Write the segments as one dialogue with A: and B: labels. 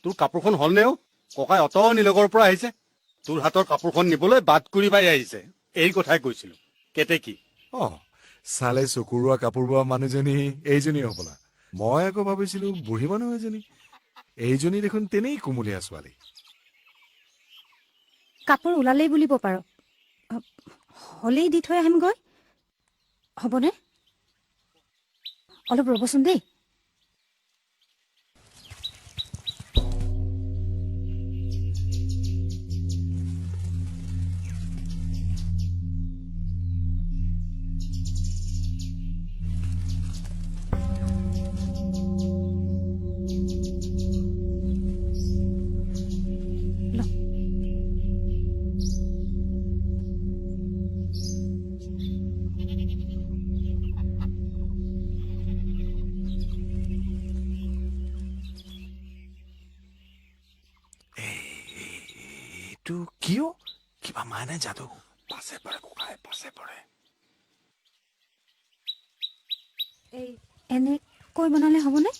A: তোৰ কাপোৰখন হ'লনেও? ককাই অত নিলগৰ পৰা আহিছে। তোৰ হাতৰ কাপোৰখন নিবলৈ বাট কৰি পাই আহিছে। এই কথাই কৈছিলো। কেতেকী
B: চালে চকুৰোৱা কাপোৰ বোৱা মানুহজনী এইজনী হ'বলা। মই আকৌ ভাবিছিলো বুঢ়ী মানুহ এজনী। এইজনী দেখোন তেনেই কুমলীয়া ছোৱালী।
C: কাপোৰ ওলালেই বুলিব পাৰ। হ'লেই দি থৈ আহিমগৈ। হ'বনে? অলপ ৰ'বচোন দেই।
B: এইটো কিয়? কিবা মানে যাদু। পাছে পৰে ককাই, পাছে পৰে।
C: এনেকৈ বনালে হ'বনে?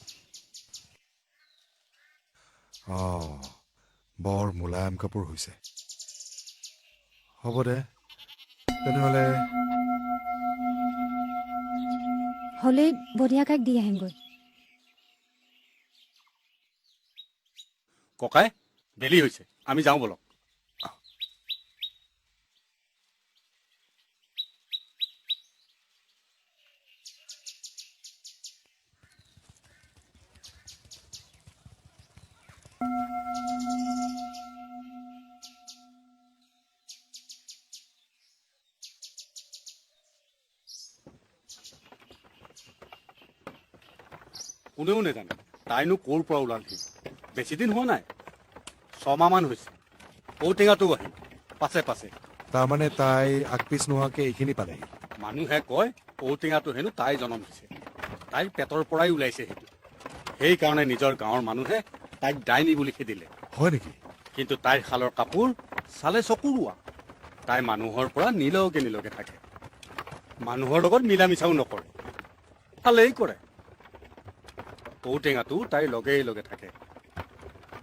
B: বৰ মোলায়ম কাপোৰ হৈছে। হ'ব দে তেনেহ'লে।
C: হ'লেই বঢ়িয়াকাইক দি আহিমগৈ।
A: ককাই দেৰি হৈছে, আমি যাওঁ বলক। কোনেও নেজানে তাইনো ক'ৰ পৰা ওলালহি। বেছি দিন হোৱা নাই, 6 মাহমান হৈছে। ঔটেঙাটো আহিল পাছে পাছে।
B: তাৰমানে তাই আগপিছ নোহোৱাকে এইখিনি পালেহি।
A: মানুহে কয় ঔটেঙাটো হেনো তাই জনম দিছে। তাইৰ পেটৰ পৰাই ওলাইছে সেইটো। সেইকাৰণে নিজৰ গাঁৱৰ মানুহে তাইক ডাইনী বুলি খেদিলে।
B: হয় নেকি?
A: কিন্তু তাইৰ শালৰ কাপোৰ চালে চকুৰোৱা। তাই মানুহৰ পৰা নিলগে থাকে। মানুহৰ লগত মিলা মিছাও নকৰে, ভালেই কৰে। ঔটেঙাটো তাইৰ লগে থাকে।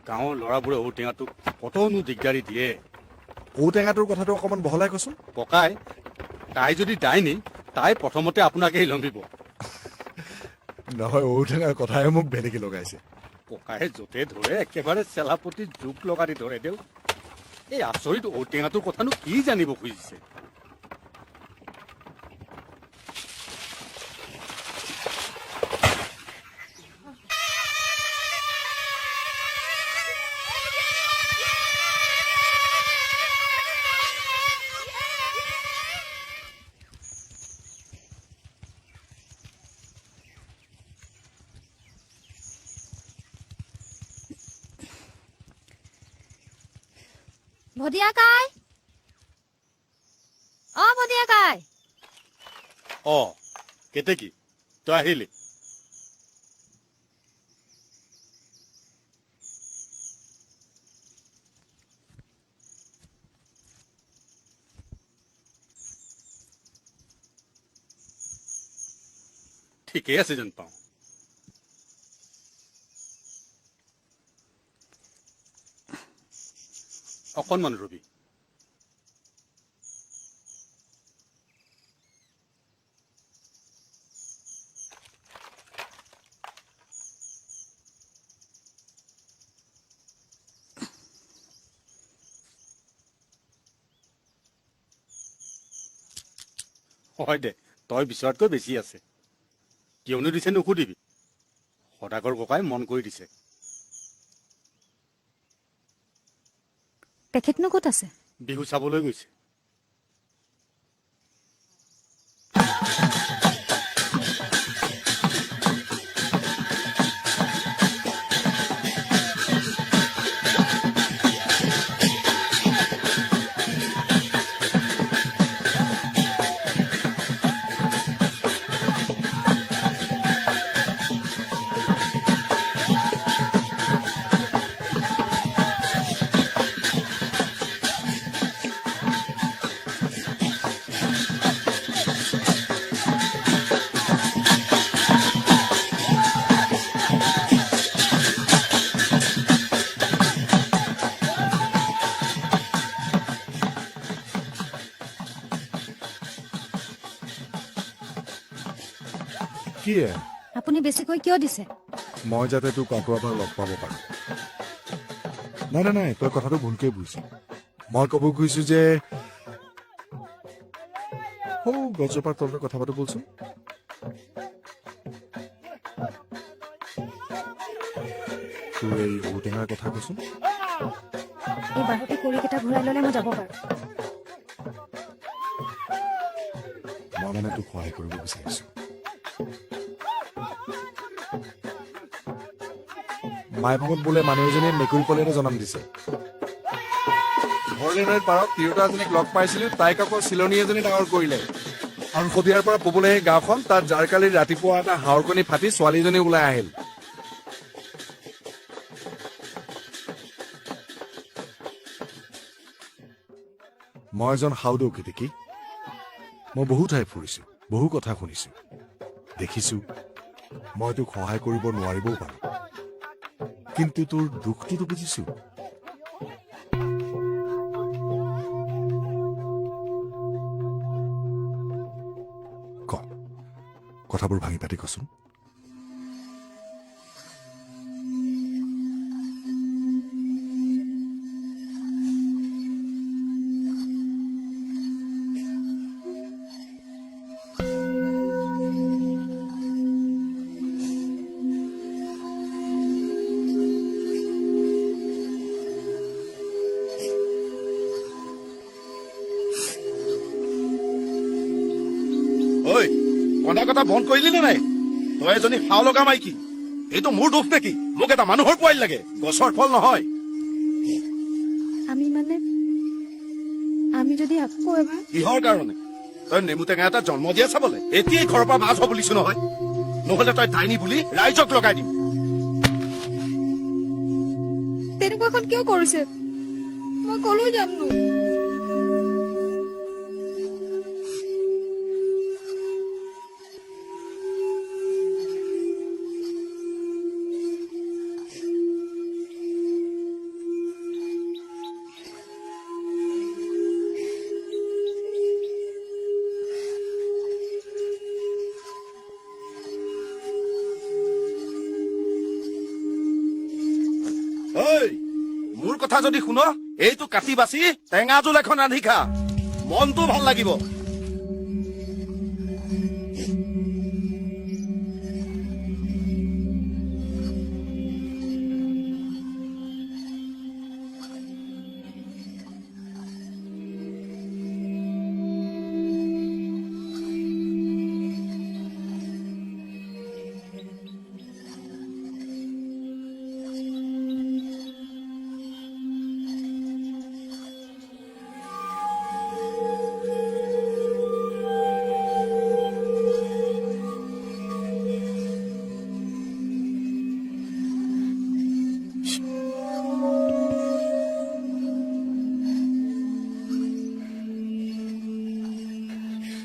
A: গাঁৱৰ ল'ৰাবোৰে ঔটেঙাটোক কতনো দিগদাৰি দিয়ে।
B: ঔটেঙাটোৰ কথাটো অকণমান বহলাই কচোন।
A: ককাই, তাই যদি ডাইনী, তাই প্ৰথমতে আপোনাকেই লম্বিব।
B: নহয়, ঔটেঙাৰ কথাই মোক ভেলেকি লগাইছে।
A: ককাই য'তে ধৰে একেবাৰে চেলাপতি জোক লগা দি ধৰে দেউ। এই আচৰিত ঔটেঙাটোৰ কথানো কি জানিব খুজিছে?
C: ভদিয়াকাই, ভদিয়াকাই।
A: কেতেকী, তই আহিলি? ঠিকেই আছে যেন পাওঁ। অকণমান ৰবি। হয় দে, তই বিচৰাতকৈ বেছি আছে। কিয়নো দিছে নুসুধিবি। সদাগৰ ককাই মন কৰি দিছে।
C: তেখেতনো ক'ত আছে?
A: বিহু চাবলৈ গৈছে।
B: কি
C: আপুনি বেছিকৈ কিয় দিছে?
B: মই যাতে তোক আকৌ এবাৰ লগ পাব পাৰো। নাই নাই নাই, তই কথাটো ভুলকৈ বুজিছ। মই ক'ব খুজিছো যে গছজোপাৰ তলতে কথা পাতো বলচোন। তোৰ এই ঔটেঙাৰ কথা কচোন।
C: এই বাৰতে কৰিকেইটা ঘূৰাই ল'লে মই যাব পাৰোঁ।
B: মই মানে তোক সহায় কৰিব বিচাৰিছো। মাইভাগত বোলে মানুহ এজনীয়ে মেকুৰী পোৱালি এটা জন্ম দিছে। ভৰলী নৈৰ পাৰত তিৰোতা এজনীক লগ পাইছিলো, তাইক আকৌ চিলনী এজনী ডাঙৰ কৰিলে। আৰু সদিয়াৰ পৰা পবলৈ সেই গাঁওখন, তাত জাৰকালি ৰাতিপুৱা এটা হাঁহৰ কণী ফাটি ছোৱালীজনী ওলাই আহিল। মই এজন সাউদৌ খেতিকী। মই বহু ঠাই ফুৰিছো, বহু কথা শুনিছো, দেখিছো। মই তোক সহায় কৰিব নোৱাৰিবও পাৰো, কিন্তু তোৰ দুখটোতো বুজিছো। কথাবোৰ ভাঙি পাতি কচোন।
D: ঐ, কন্দা কথা বন্ধ কৰিলি নে নাই? তই এজনী হাও লগা মাইকী, এইটো মোৰ দুখ নেকি? মোক এটা মানুহৰ পোৱালি লাগে, গছৰ ফল নহয়।
C: আমি যদি আকৌ এবাৰ
D: কিহৰ কাৰণে? তই নেমু টেঙা এটা জন্ম দিয়া চাবলৈ এতিয়াই ঘৰৰ পৰা মাছ হ'ব বুলিছো নহয়। নহলে তই ডাইনী বুলি ৰাইজক লগাই দিম।
C: তেনেকুৱাখন কিয় কৰিছে? মই কলৈ যামনো?
D: ঐ, মোৰ কথা যদি শুন, এইটো কাটি বাচি টেঙা জোল এখন ৰান্ধি খা, মনটো ভাল লাগিব।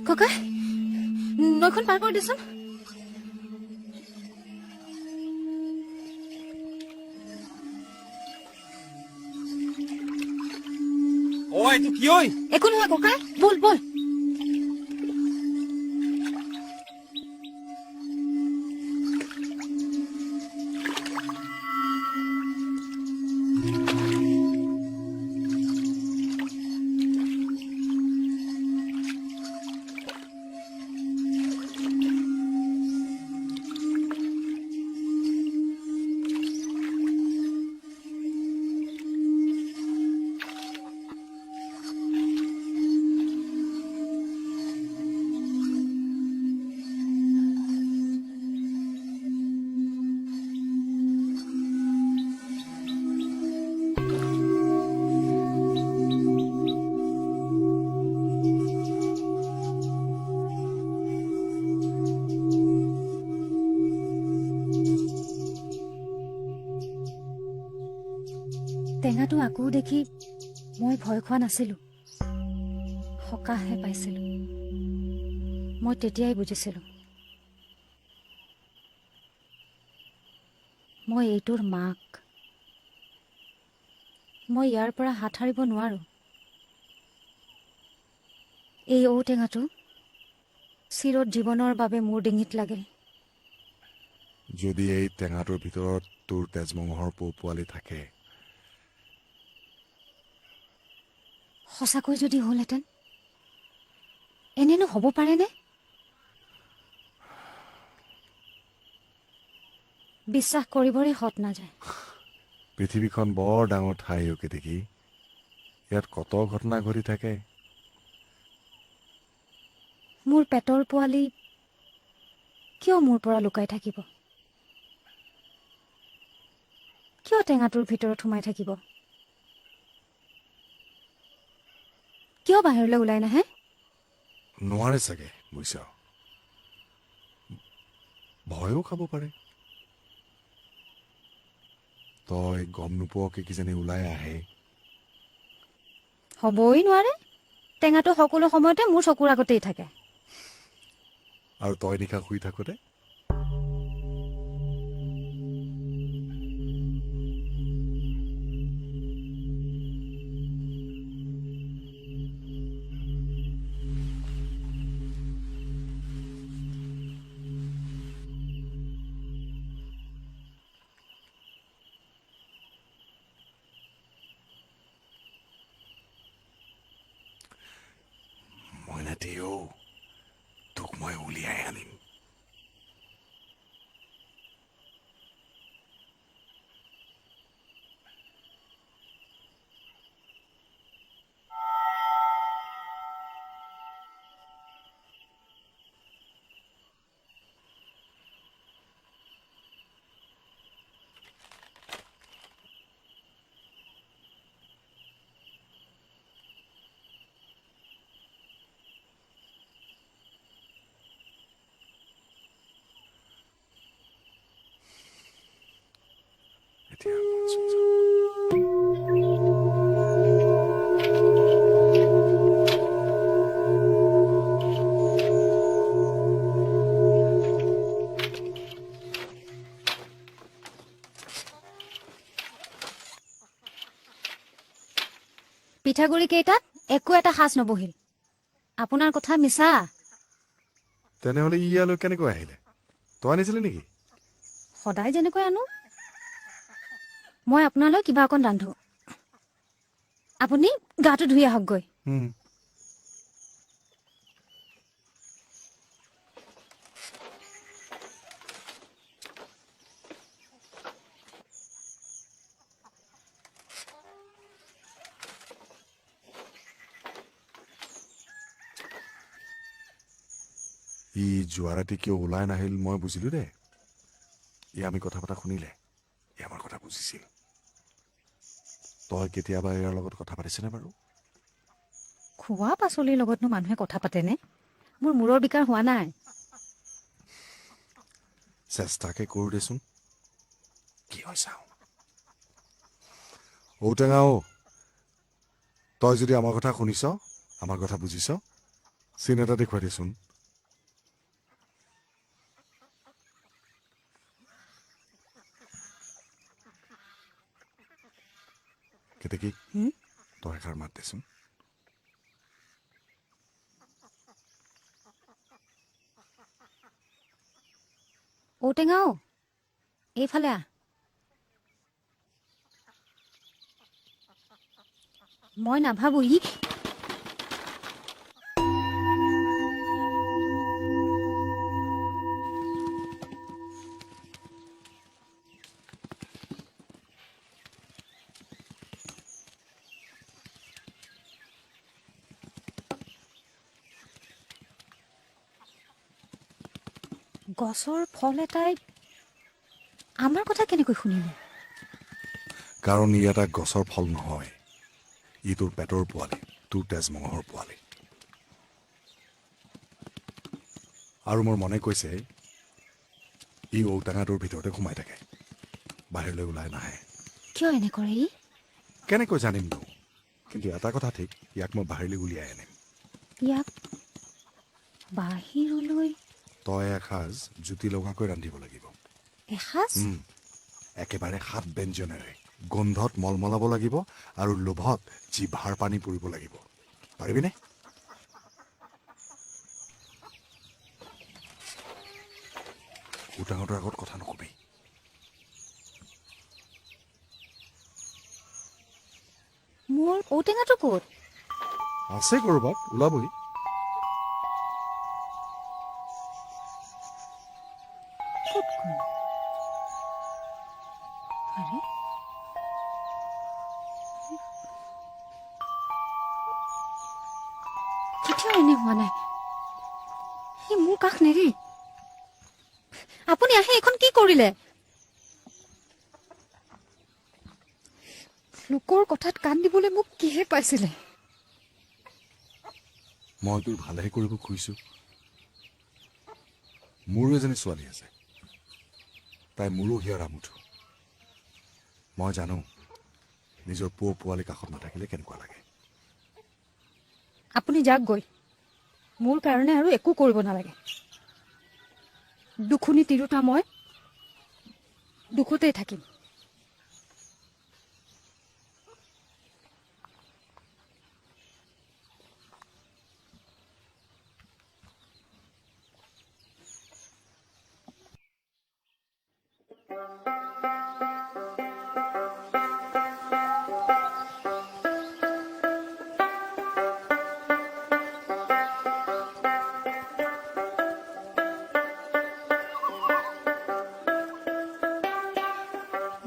C: ককা, নৈখন পাৰ কৰি দেচোন।
D: এইটো কি ঐ?
C: একো নহয় ককা, বল বল। টেঙাটো আকৌ দেখি মই ভয় খোৱা নাছিলো, সকাহহে পাইছিলো। মই তেতিয়াই বুজিছিলো মই এইটোৰ মাক। মই ইয়াৰ পৰা হাত সাৰিব নোৱাৰো। এই ঔটেঙাটো চিৰত জীৱনৰ বাবে মোৰ ডিঙিত লাগিল।
B: যদি এই টেঙাটোৰ ভিতৰত তোৰ তেজমঙহৰ পোৱালি থাকে,
C: সঁচাকৈ যদি হ'লহেঁতেন, এনেনো হ'ব পাৰেনে? বিশ্বাস কৰিবৰে সৎ নাযায়।
B: পৃথিৱীখন বৰ ডাঙৰ ঠাই দেখি ইয়াত কত ঘটনা ঘটি থাকে।
C: মোৰ পেটৰ পোৱালি কিয় মোৰ পৰা লুকাই থাকিব? কিয় টেঙাটোৰ ভিতৰত সোমাই থাকিব? কিয় বাহিৰলৈ ওলাই নাহে?
B: নোৱাৰে চাগে, বুজিছ। ভয়ো খাব পাৰে। তই গম নোপোৱাকে কিজানি ওলাই আহে।
C: হ'বই নোৱাৰে। টেঙাটো সকলো সময়তে মোৰ চকুৰ আগতেই থাকে।
B: আৰু তই নিশা শুই থাকোতে মইনাটিও তোক মই উলিয়াই আনিম। এতিয়া মন চুই যাওক।
C: পিঠাগুৰি কেইটাত একো এটা সাজ নবহিল। আপোনাৰ কথা মিছা।
B: তেনেহলে ইয়ালৈ কেনেকৈ আহিলে? তই আনিছিলি নেকি?
C: সদায় যেনেকৈ আনো। মই আপোনালৈ কিবা অকণ ৰান্ধো। আপুনি গাটো ধুই আহকগৈ।
B: ই যোৱা ৰাতি কিয় ওলাই নাহিল মই বুজিলো দে। ই আমি কথা পতা শুনিলে ই আমাৰ কথা বুজিছিল। তই কেতিয়াবা ইয়াৰ লগত কথা পাতিছেনে বাৰু?
C: খোৱা পাচলিৰ লগতনো মানুহে কথা পাতেনে? মোৰ মূৰৰ বিকাৰ হোৱা নাই।
B: চেষ্টাকে কৰো দেচোন, কি হয় চাওঁ। ঔটেঙা অ, তই যদি আমাৰ কথা শুনিছ, আমাৰ কথা বুজিছ, চিন এটা দেখুৱাই দেচোন। কেতেকী, তই এষাৰ মাত দেচোন।
C: ঔটেঙাও, এইফালে আহ। মই নাভাবো ই গছৰ ফল এটাই আমাৰ কথা কেনেকৈ শুনিব?
B: কাৰণ ই এটা গছৰ ফল নহয়, ই তোৰ পেটৰ পোৱালি, তোৰ তেজমঙহৰ পোৱালি। আৰু মোৰ মনে কৈছে ই ঔটেঙাটোৰ ভিতৰতে সোমাই থাকে, বাহিৰলৈ ওলাই নাহে।
C: কিয় এনে কৰে ই?
B: কেনেকৈ জানিম নো? কিন্তু এটা কথা ঠিক, ইয়াক মই বাহিৰলৈ উলিয়াই আনিম।
C: ইয়াক বাহিৰলৈ?
B: তই এসাঁজ জুতি লগাকৈ ৰান্ধিব লাগিব।
C: এসাঁজ?
B: একেবাৰে 7 ব্যঞ্জনেৰে। গোন্ধত মলমলাব লাগিব আৰু লোভত জিভাৰ পানী পৰিব লাগিব। পাৰিবিনে? উটাহঁতৰ আগত কথা নকবি
C: মোৰ ঔটেঙাটো ক'ত
B: আছে ক'ৰবাত ওলাবই
C: ক'ত গ'ল আৰে কেতিয়াও এনে হোৱা নাই সি মোৰ কাষ নেৰি আপুনি আহি এইখন কি কৰিলে লোকৰ কথাত কাণ দিবলৈ মোক কিহে পাইছিলে
B: মই তোৰ ভালেহে কৰিব খুজিছোঁ মোৰো এজনী ছোৱালী আছে তাই মোৰো হিয়াৰ আমুঠু মই জানো নিজৰ পোৱালি কাষত নাথাকিলে কেনেকুৱা লাগে
C: আপুনি যাক গৈ মোৰ কাৰণে আৰু একো কৰিব নালাগে দুখুনি তিৰোতা মই দুখতেই থাকিম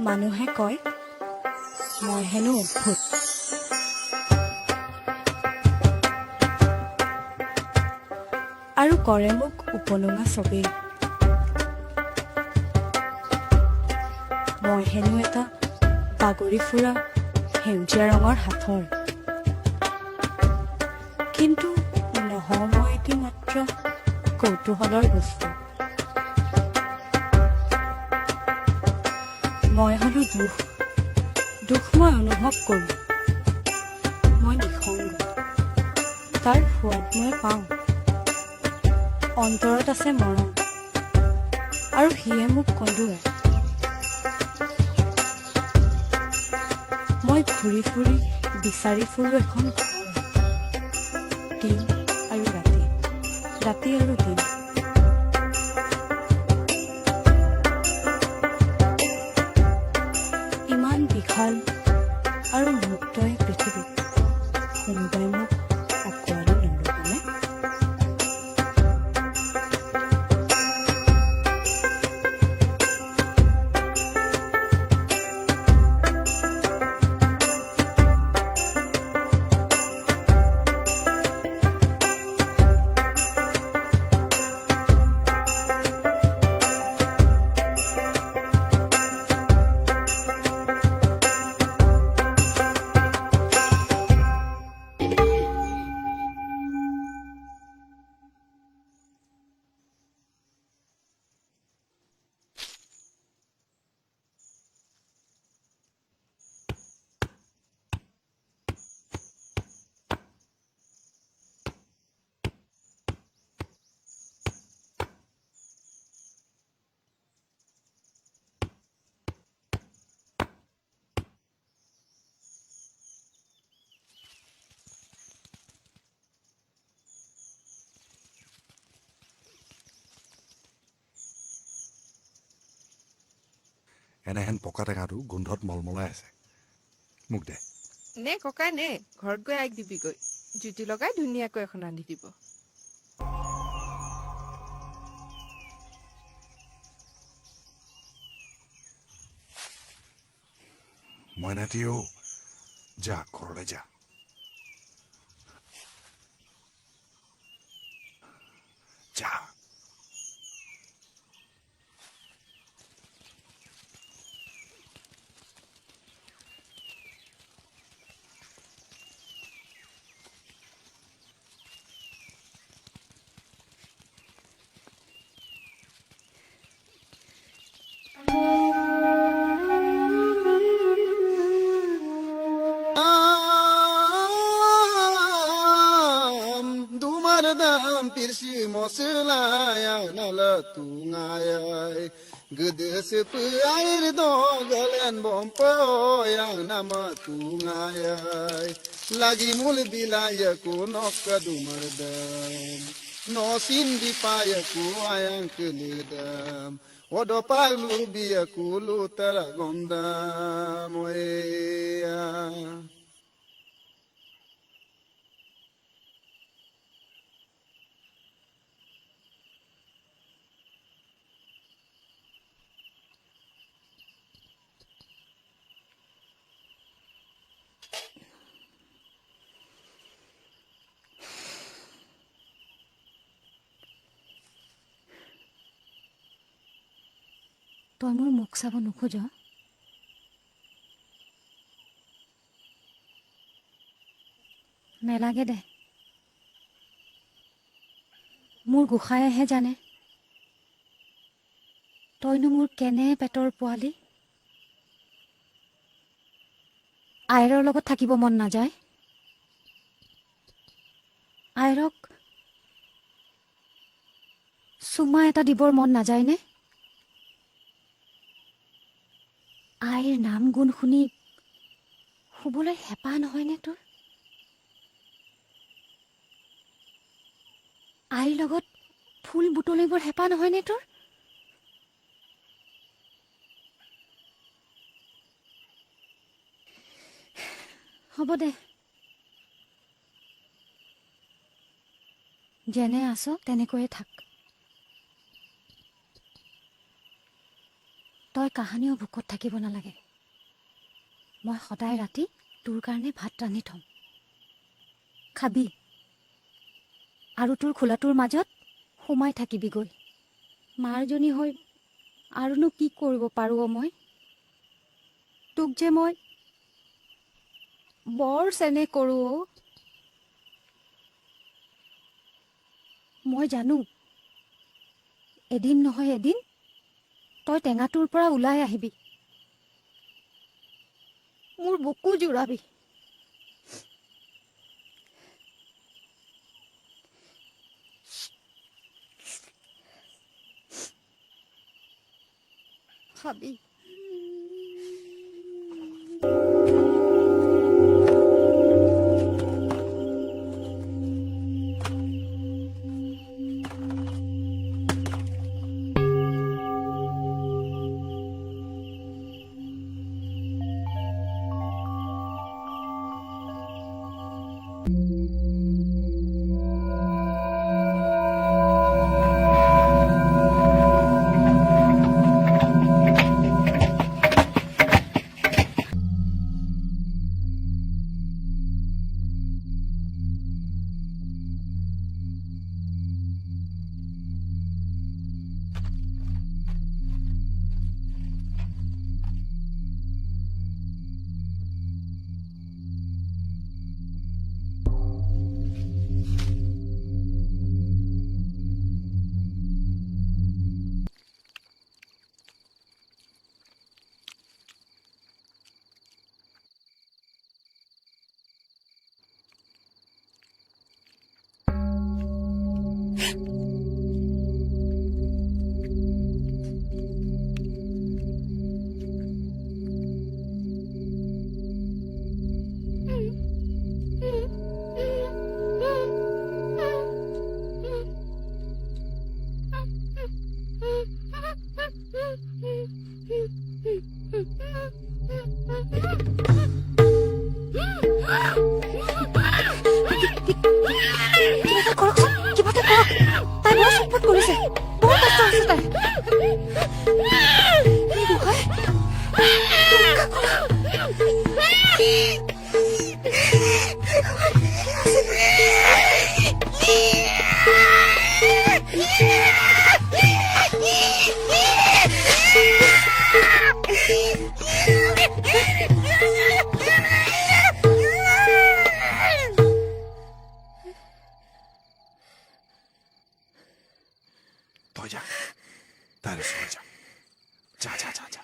E: মানুহে কয় মই হেনো অদ্ভুত আৰু কৰে মোক উপলুঙা চবেই মই হেনো এটা বাগৰি ফুৰা সেউজীয়া ৰঙৰ সাঁথৰ কিন্তু নহওঁ মই এটি মাত্ৰ কৌতূহলৰ বস্তু মই হলো দুখ মই অনুভৱ কৰোঁ মই নিসংগ তাৰ সোৱাদ মই পাওঁ অন্তৰত আছে মৰম আৰু সিয়ে মোক কন্দুৱায় মই ঘূৰি ফুৰি বিচাৰি ফুৰো এখন ঘৰ দিন আৰু ৰাতি আৰু দিন ইমান বিশাল আৰু মুক্ত এক পৃথিৱীত কোনোবাই মোক আঁকোৱালি নল'বনে
B: এনেহেন পকা টেঙাটো গোন্ধত মলমলাই আছে মোক দে
F: নে ককাই নে ঘৰত গৈ আইক দিবিগৈ জুতি লগাই ধুনীয়াকৈ এখন ৰান্ধি দিব
B: মইনাটিও যা ঘৰলৈ যা যা
G: Pirsi moselaya nala tungayai gedes air dogalen bompo yang nama tungayai lagi mul bilaya ku nokadumardam no sin dipaya ku ayang kelidam Odo palu biya kulu tara gonda moya.
C: তই মোৰ মুখ চাব নোখোজ? নেলাগে দে, মোৰ গোসাঁইহে জানে তইনো মোৰ কেনে পেটৰ পোৱালি। আইৰৰ লগত থাকিব মন নাযায়? আইৰক চুমা এটা দিবৰ মন নাযায়নে? আইৰ নাম গুণ শুনি শুবলৈ হেঁপাহ নহয়নে তোৰ? আইৰ লগত ফুল বুটলিবৰ হেঁপাহ নহয়নে তোৰ? হ'ব দে, যেনে আছ তেনেকৈয়ে থাক। তই কাহানিও ভোকত থাকিব নালাগে। মই সদায় ৰাতি তোৰ কাৰণে ভাত ৰান্ধি থ'ম, খাবি আৰু তোৰ খোলাটোৰ মাজত সোমাই থাকিবিগৈ। মাৰজনী হৈ আৰুনো কি কৰিব পাৰোঁ মই? তোক যে মই বৰ চেনেহ কৰোঁ। মই জানো এদিন নহয় এদিন তই টেঙাটোৰ পৰা ওলাই আহিবি, মোৰ বুকু জোৰাবি। খাবি।
B: তই যা, তাইৰ ওচৰলৈ যা। যা যা যা যা।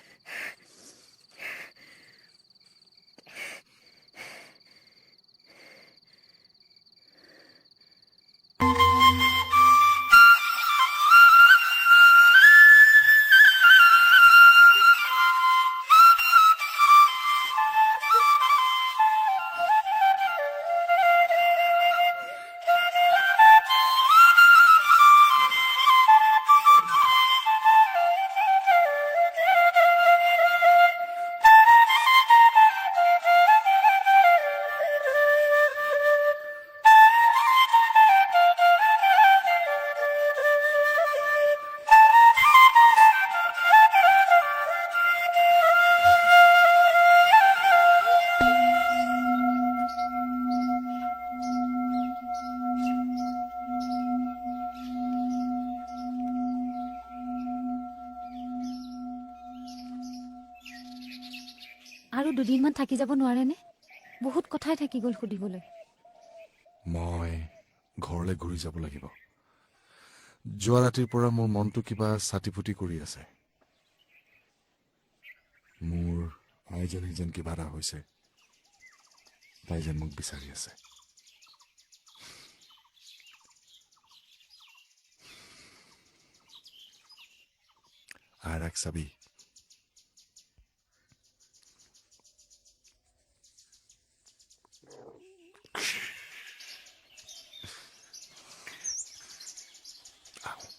C: আৰু দুদিনমান থাকি যাব নোৱাৰেনে? বহুত কথাই থাকি গ'ল সুধিবলৈ।
B: মই ঘৰলৈ ঘূৰি যাব লাগিব। যোৱা ৰাতিৰ পৰা মোৰ মনটো কিবা চাটিফুটি কৰি আছে। মোৰ আইজনী যেন কিবা এটা হৈছে, তাই যেন মোক বিচাৰি আছে। আইৰাক চাবি। আহোঁ।